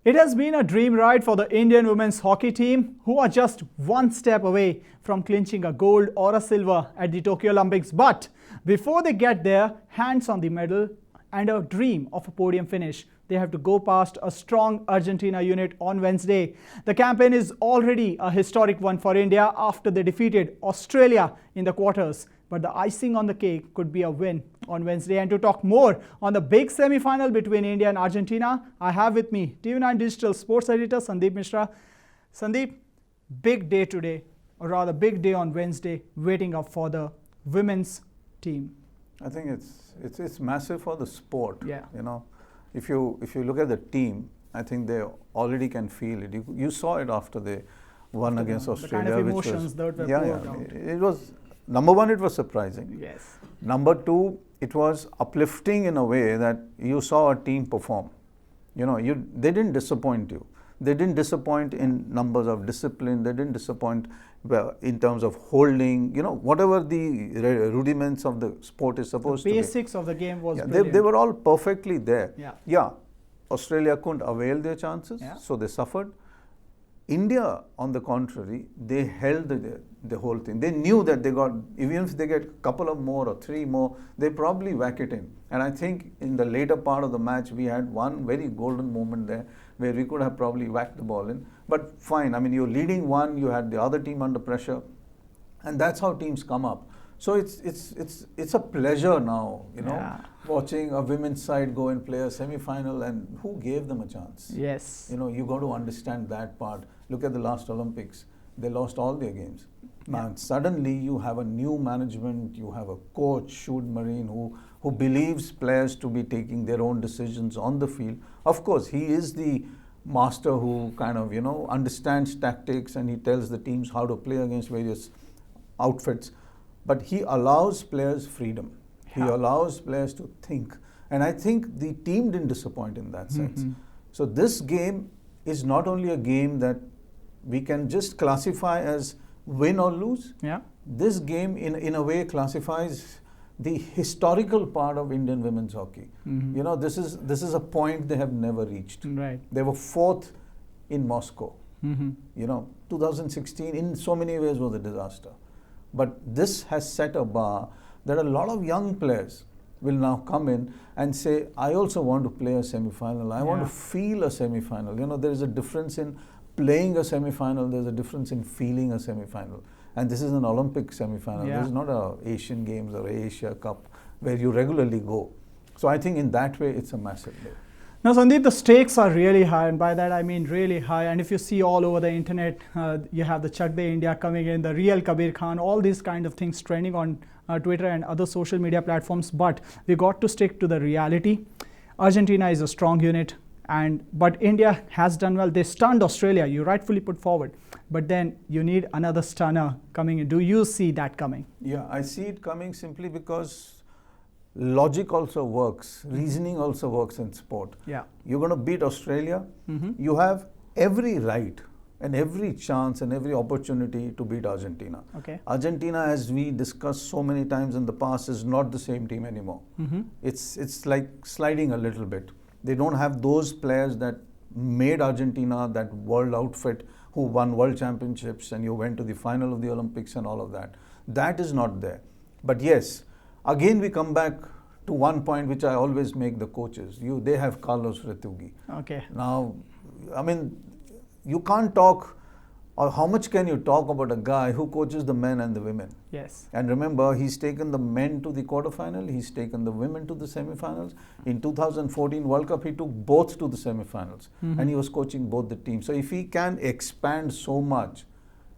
It has been a dream ride for the Indian women's hockey team, who are just one step away from clinching a gold or a silver at the Tokyo Olympics. But before they get there, hands on the medal and a dream of a podium finish, they have to go past a strong Argentina unit on Wednesday. The campaign is already a historic one for India after they defeated Australia in the quarters. But the icing on the cake could be a win on Wednesday. And to talk more on the big semi-final between India and Argentina, I have with me TV9 Digital Sports Editor Sandeep Mishra. Sandeep, big day today, or rather big day on Wednesday, waiting up for the women's team. I think it's massive for the sport. Yeah. You know, if you look at the team, I think they already can feel it. You saw it after they won against Australia. The kind of emotions that were poured out. It was, number one, it was surprising. Yes. Number two, it was uplifting in a way that you saw a team perform. You know, they didn't disappoint you. They didn't disappoint in numbers of discipline. They didn't disappoint in terms of holding, you know, whatever the rudiments of the sport is supposed to be. The basics of the game was they were all perfectly there. Yeah. Australia couldn't avail their chances, so they suffered. India, on the contrary, they held the whole thing. They knew that they got, even if they get a couple of more or three more, they probably whack it in. And I think in the later part of the match, we had one very golden moment there where we could have probably whacked the ball in. But fine, I mean, you're leading one, you had the other team under pressure, and that's how teams come up. So it's a pleasure now, you know, watching a women's side go and play a semi-final, and who gave them a chance? Yes. You know, you got to understand that part. Look at the last Olympics. They lost all their games. Now, suddenly you have a new management, you have a coach, Shude Marine, who believes players to be taking their own decisions on the field. Of course, he is the master who kind of, you know, understands tactics, and he tells the teams how to play against various outfits. But he allows players freedom. He allows players to think. And I think the team didn't disappoint in that sense. So this game is not only a game that we can just classify as win or lose. This game in a way classifies the historical part of Indian women's hockey. You know, this is a point they have never reached. Right. They were fourth in Moscow. You know, 2016 in so many ways was a disaster. But this has set a bar that a lot of young players will now come in and say, I also want to play a semi-final. I want to feel a semi-final. You know, there is a difference in playing a semi-final. There's a difference in feeling a semi-final. And this is an Olympic semi-final. This is not an Asian Games or Asia Cup where you regularly go. So I think in that way, it's a massive day. Now, Sandeep, the stakes are really high, and by that I mean really high. And if you see all over the internet, you have the Chak De India coming in, the real Kabir Khan, all these kind of things trending on Twitter and other social media platforms. But we got to stick to the reality. Argentina is a strong unit, but India has done well. They stunned Australia, you rightfully put forward. But then you need another stunner coming in. Do you see that coming? Yeah, I see it coming simply because logic also works, reasoning also works in sport. You're going to beat Australia, you have every right and every chance and every opportunity to beat Argentina. Argentina, as we discussed so many times in the past, is not the same team anymore. It's like sliding a little bit. They don't have those players that made Argentina that world outfit who won world championships and you went to the final of the Olympics and all of that. That is not there. But yes, again, we come back to one point which I always make the coaches. They have Carlos Retugi. Now, I mean, you can't talk, or how much can you talk about a guy who coaches the men and the women? And remember, he's taken the men to the quarterfinal, he's taken the women to the semifinals. In 2014 World Cup, he took both to the semifinals, and he was coaching both the teams. So if he can expand so much,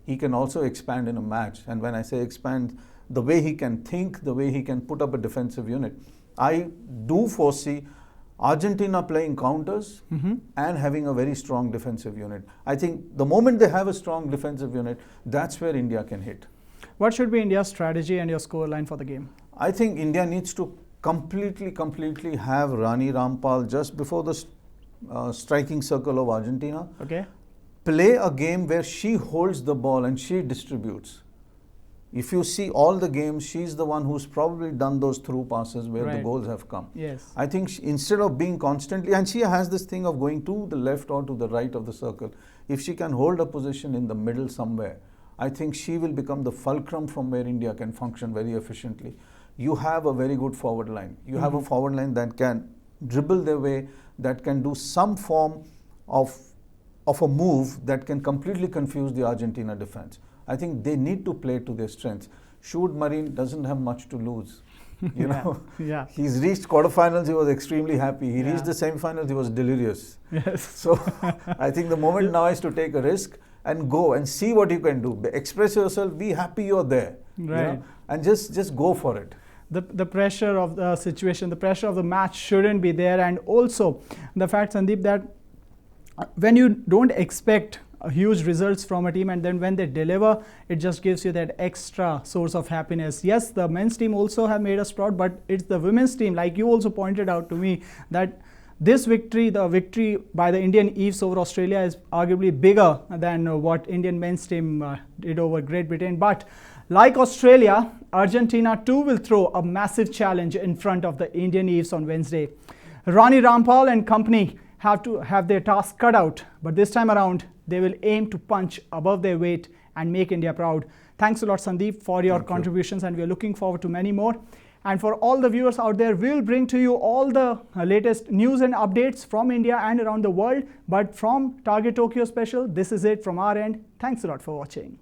he can also expand in a match. And when I say expand, the way he can think, the way he can put up a defensive unit. I do foresee Argentina playing counters and having a very strong defensive unit. I think the moment they have a strong defensive unit, that's where India can hit. What should be India's strategy and your scoreline for the game? I think India needs to completely have Rani Rampal just before the striking circle of Argentina. Play a game where she holds the ball and she distributes. If you see all the games, she's the one who's probably done those through passes where the goals have come. Yes. I think instead of being constantly, and she has this thing of going to the left or to the right of the circle, if she can hold a position in the middle somewhere, I think she will become the fulcrum from where India can function very efficiently. You have a very good forward line. You have a forward line that can dribble their way, that can do some form of a move that can completely confuse the Argentina defense. I think they need to play to their strengths. Shoot Marine doesn't have much to lose. You know, he's reached quarterfinals, he was extremely happy. He reached the semifinals, he was delirious. Yes. So I think the moment now is to take a risk and go and see what you can do. Express yourself, be happy you're there. Right. You know, and just go for it. The pressure of the situation, the pressure of the match shouldn't be there. And also the fact, Sandeep, that when you don't expect huge results from a team and then when they deliver, it just gives you that extra source of happiness. Yes, the men's team also have made us proud, but it's the women's team, like you also pointed out to me, that this victory, the victory by the Indian Eves over Australia, is arguably bigger than what Indian men's team did over Great Britain. But like Australia, Argentina too will throw a massive challenge in front of the Indian Eves on Wednesday. Rani Rampal and company have to have their task cut out, but this time around they will aim to punch above their weight and make India proud. Thanks a lot, Sandeep, for your contributions, and we are looking forward to many more. And for all the viewers out there, we'll bring to you all the latest news and updates from India and around the world. But from Target Tokyo Special, this is it from our end. Thanks a lot for watching.